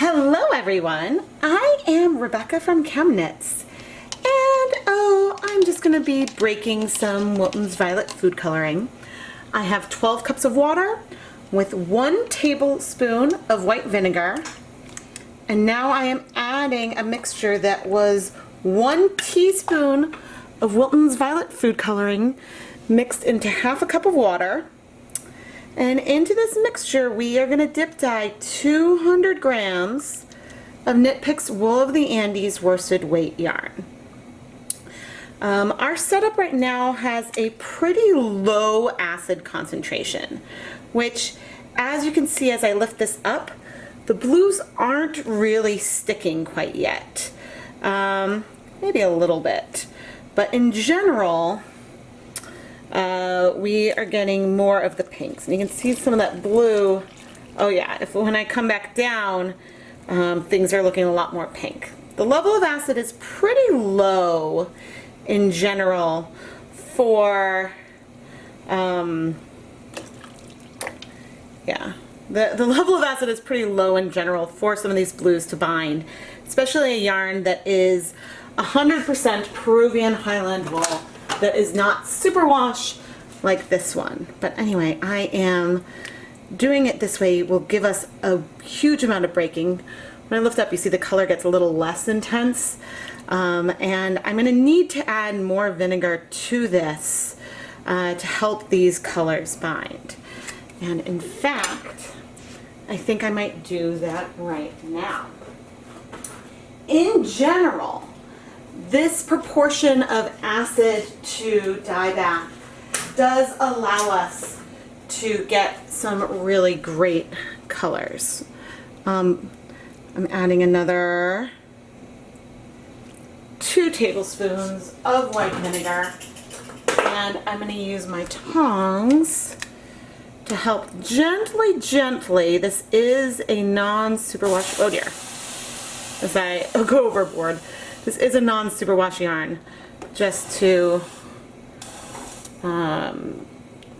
Hello everyone, I am Rebecca from ChemKnits, and I'm just going to be breaking some Wilton's Violet food coloring. I have 12 cups of water with 1 tablespoon of white vinegar, and now I am adding a mixture that was 1 teaspoon of Wilton's Violet food coloring mixed into half a cup of water. And into this mixture, we are going to dip dye 200 grams of Knit Picks Wool of the Andes worsted weight yarn. Our setup right now has a pretty low acid concentration, which, as you can see as I lift this up, the blues aren't really sticking quite yet. Maybe a little bit, but in general, we are getting more of the pinks, and you can see some of that blue. Oh yeah, when I come back down, things are looking a lot more pink. The level of acid is pretty low in general for the level of acid is pretty low in general for some of these blues to bind, especially a yarn that is 100% Peruvian Highland wool that is not superwash like this one. But anyway, I am doing it this way. Will give us a huge amount of breaking. When I lift up, you see the color gets a little less intense, and I'm going to need to add more vinegar to this to help these colors bind. And in fact, I think I might do that right now. In general, this proportion of acid to dye bath does allow us to get some really great colors. I'm adding another 2 tablespoons of white vinegar, and I'm going to use my tongs to help gently, this is a non-superwash, oh dear, as I go overboard. This is a non-superwash yarn, just to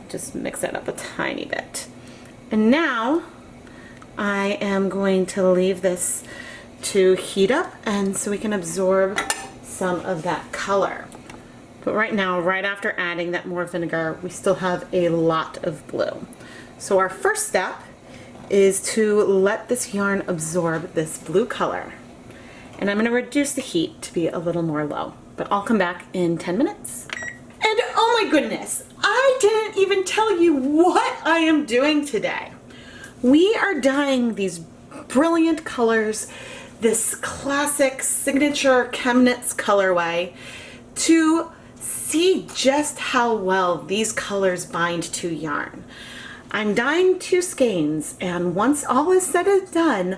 just mix it up a tiny bit. And now I am going to leave this to heat up, and so we can absorb some of that color. But right now, right after adding that more vinegar, we still have a lot of blue. So our first step is to let this yarn absorb this blue color. And I'm going to reduce the heat to be a little more low, but I'll come back in 10 minutes. And oh my goodness, I didn't even tell you what I am doing today. We are dyeing these brilliant colors, this classic signature ChemKnits colorway, to see just how well these colors bind to yarn. I'm dyeing 2 skeins, and once all is said and done,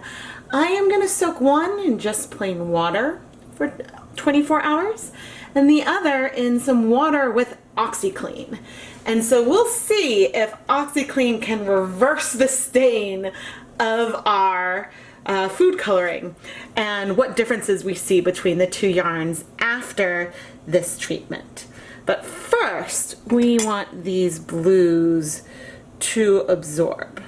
I am going to soak one in just plain water for 24 hours and the other in some water with Oxyclean. And so we'll see if Oxyclean can reverse the stain of our food coloring and what differences we see between the 2 yarns after this treatment. But first, we want these blues to absorb.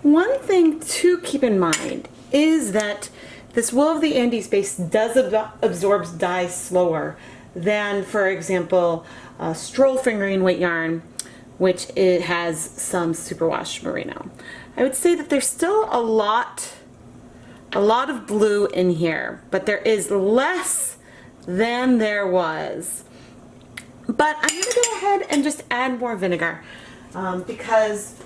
One thing to keep in mind is that this Wool of the Andes base does absorb dye slower than, for example, Stroll fingering weight yarn, which it has some superwash merino. I would say that there's still a lot of blue in here, but there is less than there was. But I'm going to go ahead and just add more vinegar because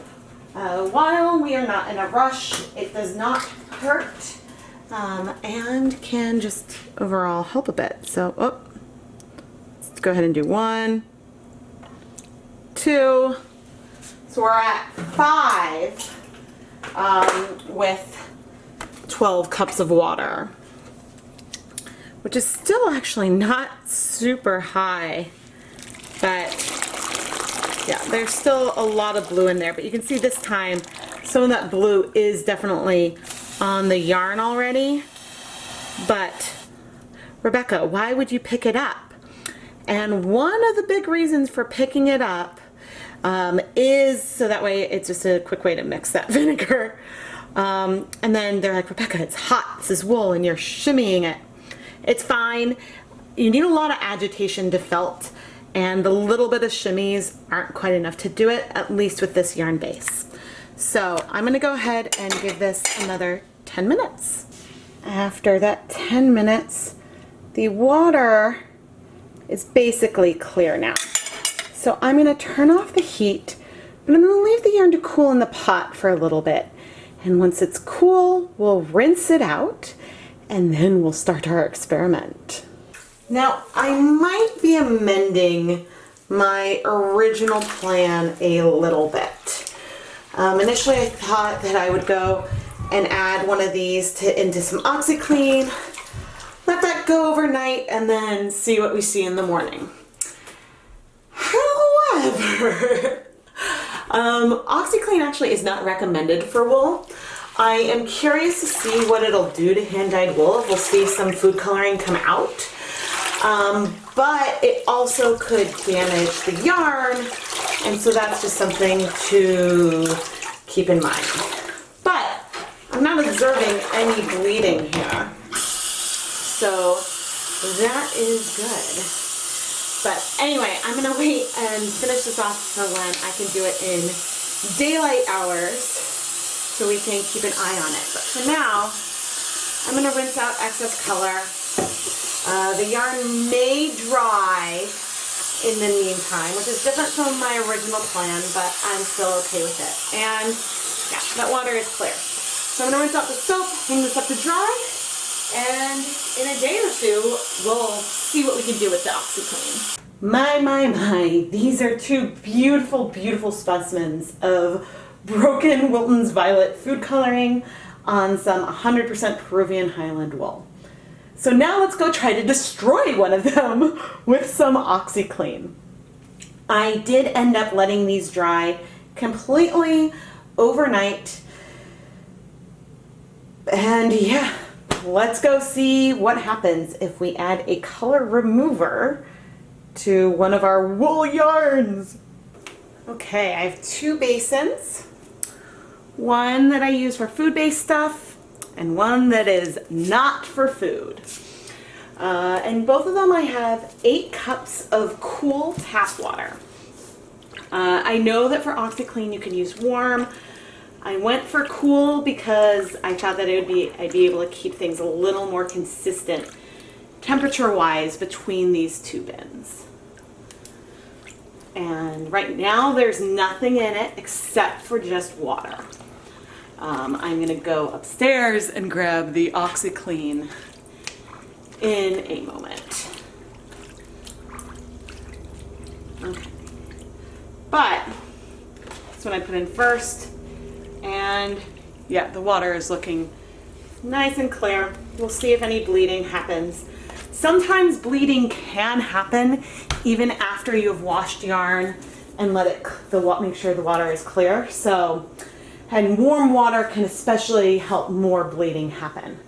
while we are not in a rush, it does not hurt and can just overall help a bit. So, let's go ahead and do 1, 2. So we're at 5 with 12 cups of water, which is still actually not super high, but yeah, there's still a lot of blue in there. But you can see this time some of that blue is definitely on the yarn already. But Rebecca, why would you pick it up? And one of the big reasons for picking it up is so that way it's just a quick way to mix that vinegar. And then they're like, Rebecca, it's hot, this is wool, and you're shimmying it. It's fine. You need a lot of agitation to felt, and the little bit of shimmies aren't quite enough to do it, at least with this yarn base. So I'm gonna go ahead and give this another 10 minutes. After that 10 minutes, the water is basically clear now. So I'm gonna turn off the heat, and I'm gonna leave the yarn to cool in the pot for a little bit. And once it's cool, we'll rinse it out, and then we'll start our experiment. Now, I might be amending my original plan a little bit. Initially, I thought that I would go and add one of these into some Oxyclean, let that go overnight, and then see what we see in the morning. However, Oxyclean actually is not recommended for wool. I am curious to see what it'll do to hand-dyed wool. We'll see some food coloring come out. But it also could damage the yarn, and so that's just something to keep in mind. But I'm not observing any bleeding here, so that is good. But anyway, I'm gonna wait and finish this off for when I can do it in daylight hours so we can keep an eye on it. But for now, I'm gonna rinse out excess color. The yarn may dry in the meantime, which is different from my original plan, but I'm still okay with it. And yeah, that water is clear. So I'm gonna rinse out the soap, hang this up to dry, and in a day or two, we'll see what we can do with the Oxyclean. My, these are two beautiful, beautiful specimens of broken Wilton's Violet food coloring on some 100% Peruvian Highland wool. So now let's go try to destroy one of them with some Oxyclean. I did end up letting these dry completely overnight. And yeah, let's go see what happens if we add a color remover to one of our wool yarns. Okay, I have two basins. One that I use for food-based stuff, and one that is not for food. And both of them I have 8 cups of cool tap water. I know that for Oxyclean you can use warm. I went for cool because I thought that I'd be able to keep things a little more consistent temperature-wise between these two bins. And right now there's nothing in it except for just water. I'm gonna go upstairs and grab the Oxyclean in a moment. Okay. But that's what I put in first, and yeah, the water is looking nice and clear. We'll see if any bleeding happens. Sometimes bleeding can happen even after you've washed yarn and let it make sure the water is clear. So, and warm water can especially help more bleeding happen.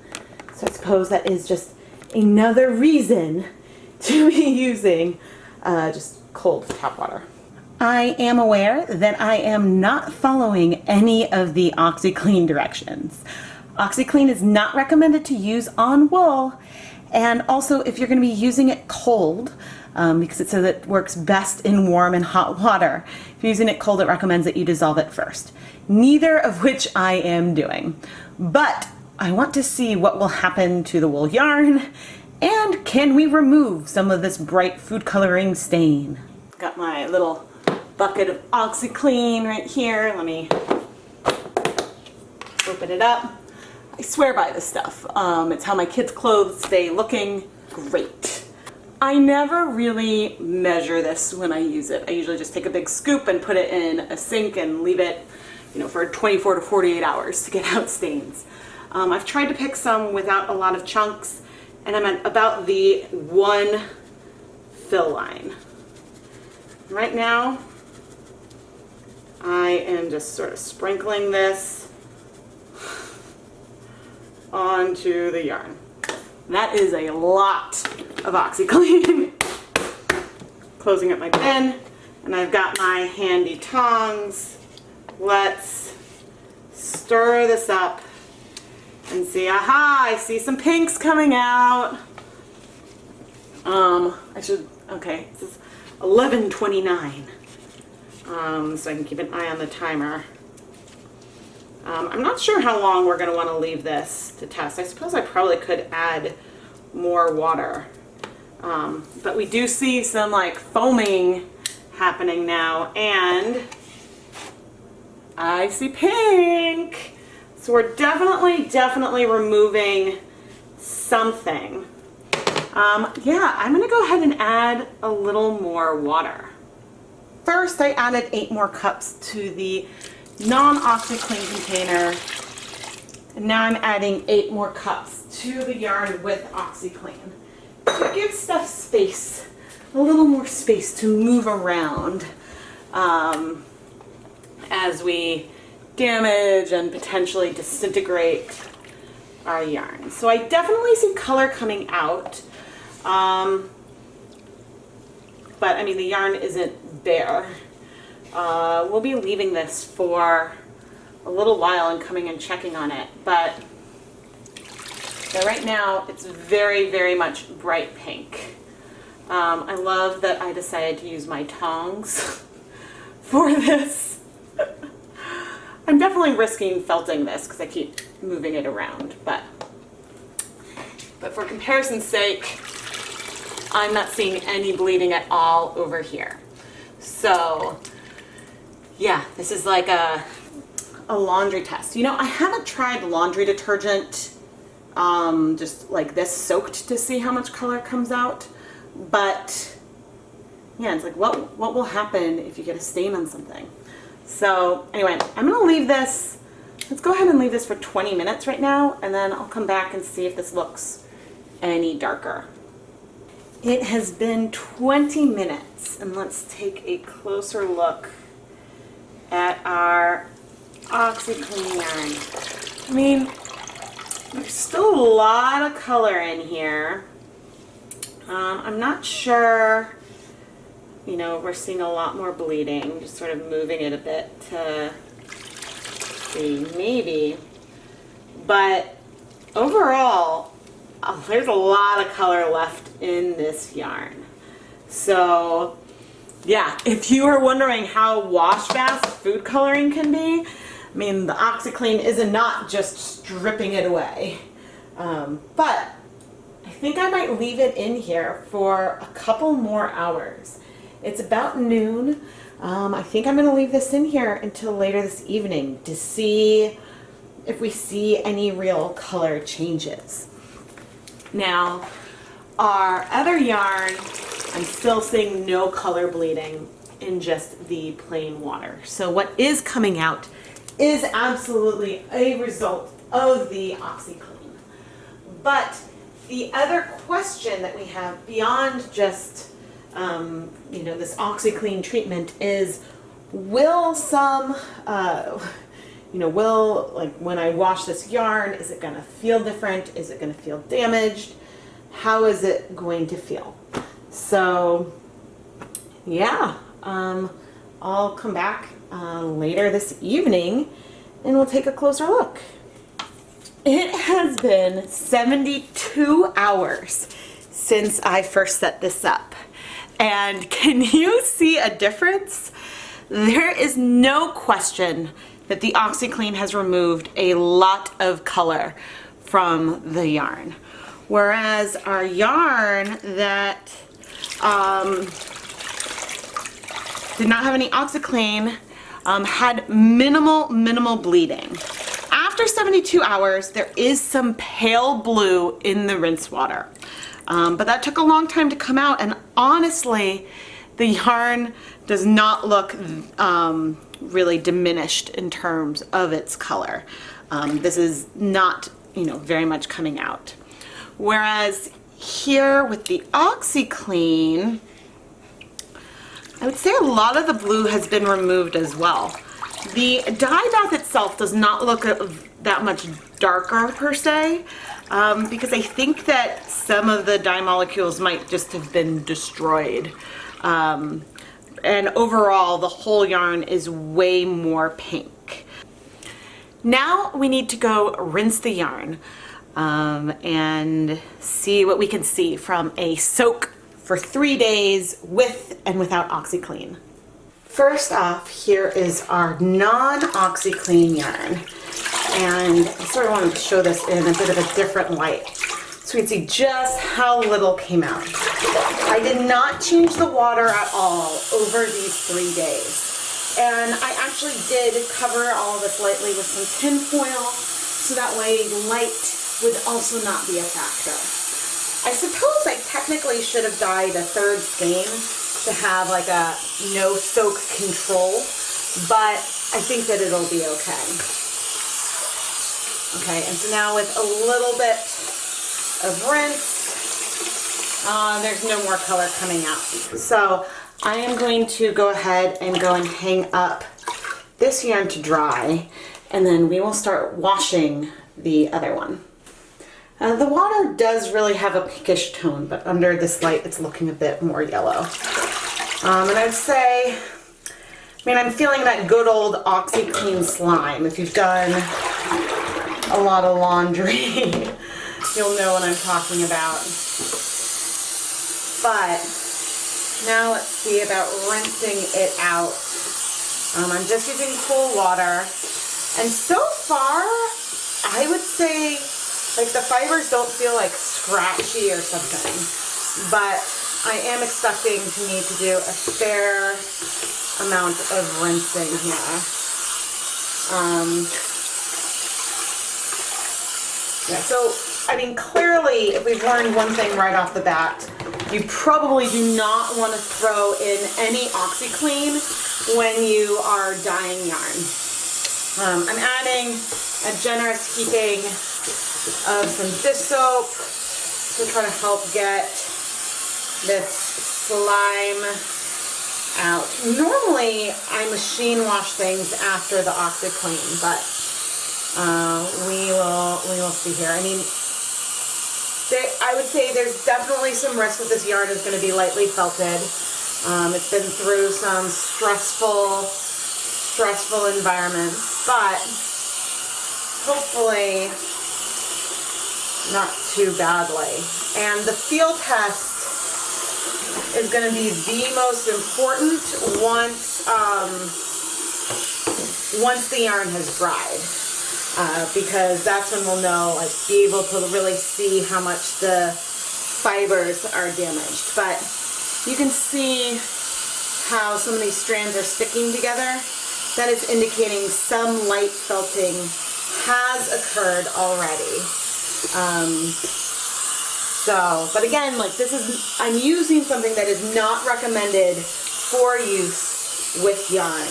So I suppose that is just another reason to be using just cold tap water. I am aware that I am not following any of the Oxyclean directions. Oxyclean is not recommended to use on wool, and also if you're going to be using it cold, because it says it works best in warm and hot water. If you're using it cold, it recommends that you dissolve it first. Neither of which I am doing. But I want to see what will happen to the wool yarn, and can we remove some of this bright food coloring stain. Got my little bucket of Oxyclean right here. Let me open it up. I swear by this stuff. It's how my kids' clothes stay looking great. I never really measure this when I use it. I usually just take a big scoop and put it in a sink and leave it, for 24 to 48 hours to get out stains. I've tried to pick some without a lot of chunks, and I'm at about the 1 fill line. Right now, I am just sort of sprinkling this onto the yarn. That is a lot of Oxyclean. Closing up my bin, and I've got my handy tongs. Let's stir this up and see, aha, I see some pinks coming out. Okay, this is 11:29. So I can keep an eye on the timer. I'm not sure how long we're going to want to leave this to test. I suppose I probably could add more water. But we do see some like foaming happening now, and I see pink. So we're definitely removing something. Yeah, I'm gonna go ahead and add a little more water. First, I added 8 more cups to the non-Oxyclean container. And now I'm adding 8 more cups to the yarn with Oxyclean. To give stuff space, a little more space to move around as we damage and potentially disintegrate our yarn. So I definitely see color coming out, but I mean the yarn isn't bare. We'll be leaving this for a little while and coming and checking on it, but right now it's very much bright pink. I love that I decided to use my tongs for this. I'm definitely risking felting this because I keep moving it around, but for comparison's sake, I'm not seeing any bleeding at all over here. So yeah, this is like a laundry test. You know, I haven't tried laundry detergent just like this soaked to see how much color comes out, but yeah, it's like what will happen if you get a stain on something. So anyway, I'm gonna leave this, let's go ahead and leave this for 20 minutes right now, and then I'll come back and see if this looks any darker. It has been 20 minutes, and let's take a closer look at our Oxyclean yarn. I mean, there's still a lot of color in here. I'm not sure, you know, we're seeing a lot more bleeding, just sort of moving it a bit to see, maybe. But overall, there's a lot of color left in this yarn. So yeah, if you are wondering how wash fast food coloring can be, I mean, the Oxyclean is not just stripping it away. But I think I might leave it in here for a couple more hours. It's about noon. I think I'm going to leave this in here until later this evening to see if we see any real color changes. Now, our other yarn, I'm still seeing no color bleeding in just the plain water. So what is coming out is absolutely a result of the Oxyclean. But the other question that we have beyond just you know, this Oxyclean treatment is, will some you know, will, like, when I wash this yarn, is it going to feel different? Is it going to feel damaged? How is it going to feel? So yeah, I'll come back later this evening and we'll take a closer look. It has been 72 hours since I first set this up. And can you see a difference? There is no question that the Oxyclean has removed a lot of color from the yarn. Whereas our yarn that did not have any Oxyclean had minimal bleeding. After 72 hours, there is some pale blue in the rinse water. But that took a long time to come out, and honestly, the yarn does not look really diminished in terms of its color. This is not, you know, very much coming out. Whereas here with the Oxyclean, I would say a lot of the blue has been removed as well. The dye bath itself does not look that much darker per se, because I think that some of the dye molecules might just have been destroyed. And overall, the whole yarn is way more pink. Now we need to go rinse the yarn and see what we can see from a soak for 3 days with and without Oxyclean. First off, here is our non-Oxyclean yarn. And I sort of wanted to show this in a bit of a different light so we can see just how little came out. I did not change the water at all over these 3 days. And I actually did cover all of this lightly with some tin foil so that way light would also not be a factor. I suppose I technically should have dyed a third skein to have like a no soak control, but I think that it'll be okay. Okay, and so now with a little bit of rinse, there's no more color coming out. So I am going to go ahead and hang up this yarn to dry, and then we will start washing the other one. The water does really have a pinkish tone, but under this light it's looking a bit more yellow. And I'd say, I'm feeling that good old Oxyclean slime. If you've done a lot of laundry, you'll know what I'm talking about. But now let's see about rinsing it out. I'm just using cool water. And so far, I would say, like, the fibers don't feel like scratchy or something. But I am expecting to need to do a fair amount of rinsing here. Yeah, so, clearly, if we've learned one thing right off the bat, you probably do not want to throw in any Oxyclean when you are dyeing yarn. I'm adding a generous heaping of some dish soap to try to help get this slime out. Normally, I machine wash things after the Oxyclean, but we will see here. I would say there's definitely some risk that this yarn is going to be lightly felted. It's been through some stressful environments, but hopefully not too badly. And the feel test is going to be the most important once the yarn has dried. Because that's when we'll know, be able to really see how much the fibers are damaged. But you can see how some of these strands are sticking together. That is indicating some light felting has occurred already. But again, I'm using something that is not recommended for use with yarn.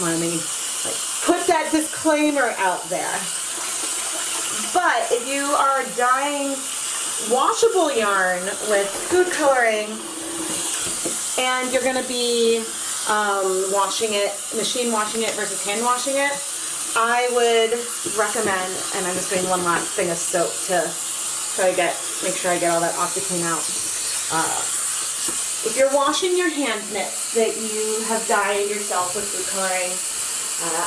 Let me put that disclaimer out there. But if you are dyeing washable yarn with food coloring and you're going to be machine washing it versus hand washing it, I would recommend, and I'm just doing one last thing of soap to make sure I get all that Oxyclean out. If you're washing your hand knits that you have dyed yourself with food coloring,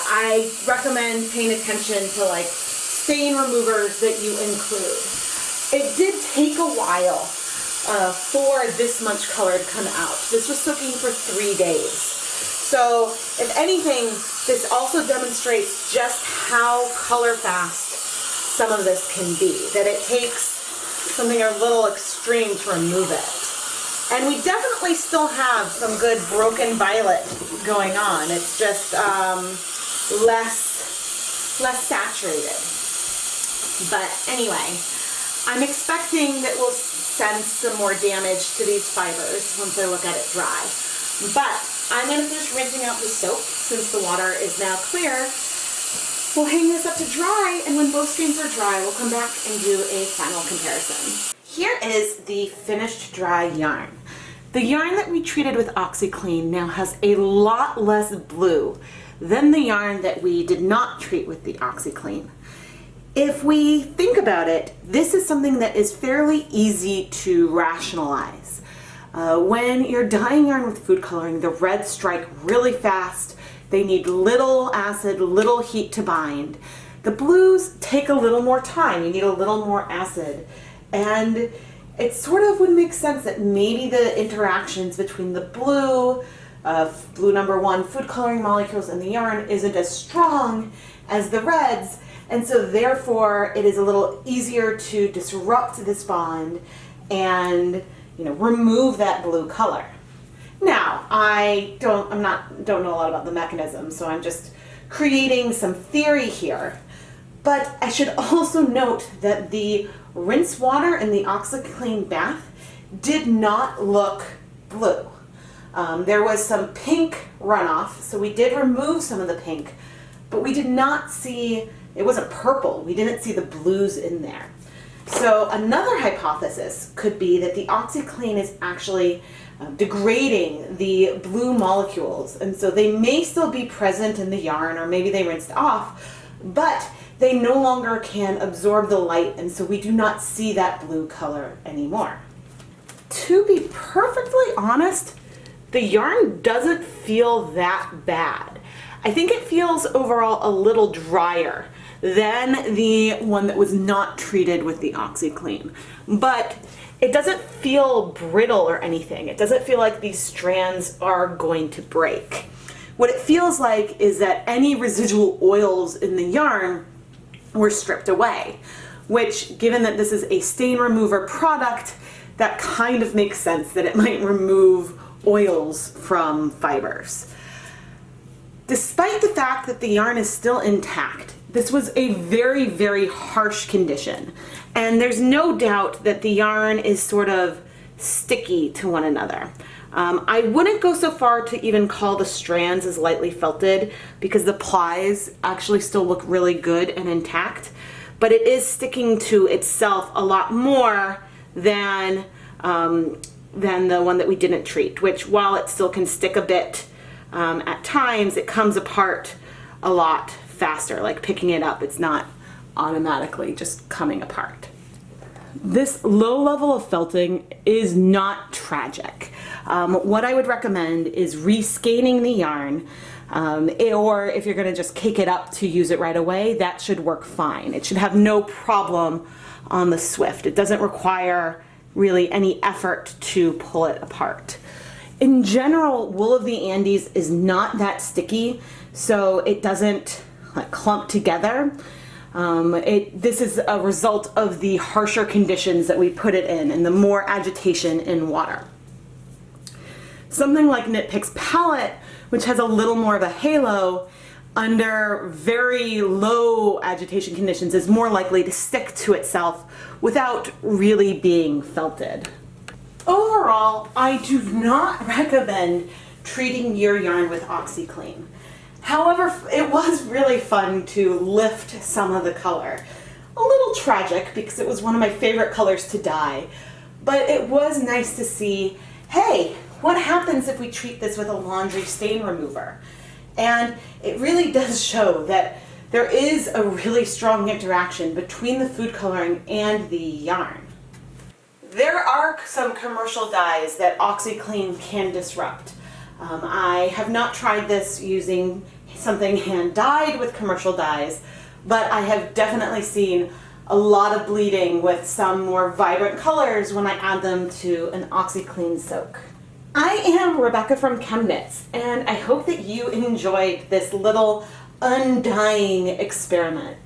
I recommend paying attention to stain removers that you include. It did take a while for this much color to come out. This was soaking for 3 days. So if anything, this also demonstrates just how color fast some of this can be, that it takes something a little extreme to remove it. And we definitely still have some good broken violet going on. It's just less saturated. But anyway, I'm expecting that we'll sense some more damage to these fibers once I look at it dry. But I'm going to finish rinsing out the soap since the water is now clear. We'll hang this up to dry, and when both skeins are dry, we'll come back and do a final comparison. Here is the finished dry yarn. The yarn that we treated with Oxyclean now has a lot less blue than the yarn that we did not treat with the Oxyclean. If we think about it, this is something that is fairly easy to rationalize. When you're dyeing yarn with food coloring, the reds strike really fast. They need little acid, little heat to bind. The blues take a little more time. You need a little more acid. And it sort of would make sense that maybe the interactions between the blue number 1 food coloring molecules in the yarn isn't as strong as the reds, and so therefore it is a little easier to disrupt this bond and remove that blue color. Now, I don't know a lot about the mechanism, so I'm just creating some theory here. But I should also note that the rinse water in the Oxyclean bath did not look blue. There was some pink runoff, so we did remove some of the pink, but we did not see, it wasn't purple, we didn't see the blues in there. So another hypothesis could be that the Oxyclean is actually degrading the blue molecules, and so they may still be present in the yarn, or maybe they rinsed off, but they no longer can absorb the light, and so we do not see that blue color anymore. To be perfectly honest, the yarn doesn't feel that bad. I think it feels overall a little drier than the one that was not treated with the Oxyclean. But it doesn't feel brittle or anything. It doesn't feel like these strands are going to break. What it feels like is that any residual oils in the yarn were stripped away, which, given that this is a stain remover product, that kind of makes sense that it might remove oils from fibers. Despite the fact that the yarn is still intact, this was a very, very harsh condition, and there's no doubt that the yarn is sort of sticky to one another. I wouldn't go so far to even call the strands as lightly felted, because the plies actually still look really good and intact, but it is sticking to itself a lot more than the one that we didn't treat, which, while it still can stick a bit at times, it comes apart a lot faster. Like picking it up, it's not automatically just coming apart. This low level of felting is not tragic. What I would recommend is reskeinin the yarn, or if you're going to just cake it up to use it right away, that should work fine. It should have no problem on the Swift. It doesn't require really any effort to pull it apart. In general, wool of the Andes is not that sticky, so it doesn't clump together. This is a result of the harsher conditions that we put it in and the more agitation in water. Something like Knit Picks Palette, which has a little more of a halo, under very low agitation conditions is more likely to stick to itself without really being felted. Overall, I do not recommend treating your yarn with Oxyclean. However, it was really fun to lift some of the color. A little tragic because it was one of my favorite colors to dye, but it was nice to see, hey, what happens if we treat this with a laundry stain remover? And it really does show that there is a really strong interaction between the food coloring and the yarn. There are some commercial dyes that Oxyclean can disrupt. I have not tried this using something hand dyed with commercial dyes, but I have definitely seen a lot of bleeding with some more vibrant colors when I add them to an Oxyclean soak. I am Rebecca from ChemKnits, and I hope that you enjoyed this little undying experiment.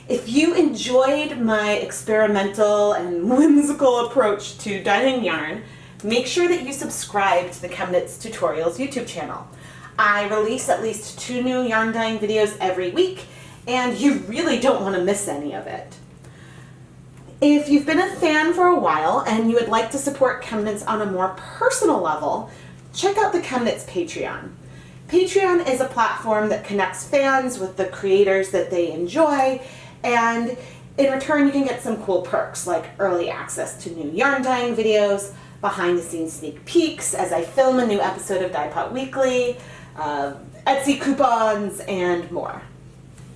If you enjoyed my experimental and whimsical approach to dyeing yarn, make sure that you subscribe to the ChemKnits Tutorials YouTube channel. I release at least 2 new yarn dyeing videos every week, and you really don't want to miss any of it. If you've been a fan for a while and you would like to support ChemKnits on a more personal level, check out the ChemKnits Patreon. Patreon is a platform that connects fans with the creators that they enjoy, and in return you can get some cool perks like early access to new yarn dyeing videos, behind the scenes sneak peeks as I film a new episode of Dyepot Weekly, Etsy coupons, and more.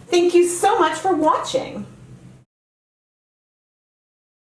Thank you so much for watching!